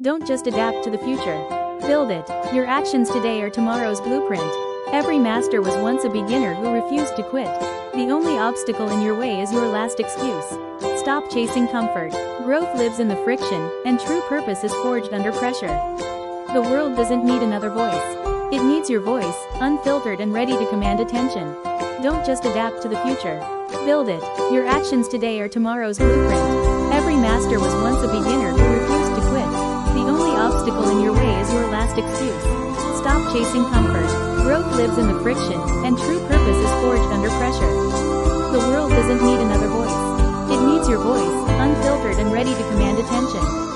Don't just adapt to the future. Build it. Your actions today are tomorrow's blueprint. Every master was once a beginner who refused to quit. The only obstacle in your way is your last excuse. Stop chasing comfort. Growth lives in the friction, and true purpose is forged under pressure. The world doesn't need another voice. It needs your voice, unfiltered and ready to command attention. Don't just adapt to the future. Build it. Your actions today are tomorrow's blueprint. Every master was once a beginner who refused to quit. The only obstacle in your way is your last excuse. Stop chasing comfort. Growth lives in the friction, and true purpose is forged under pressure. The world doesn't need another voice. It needs your voice, unfiltered and ready to command attention.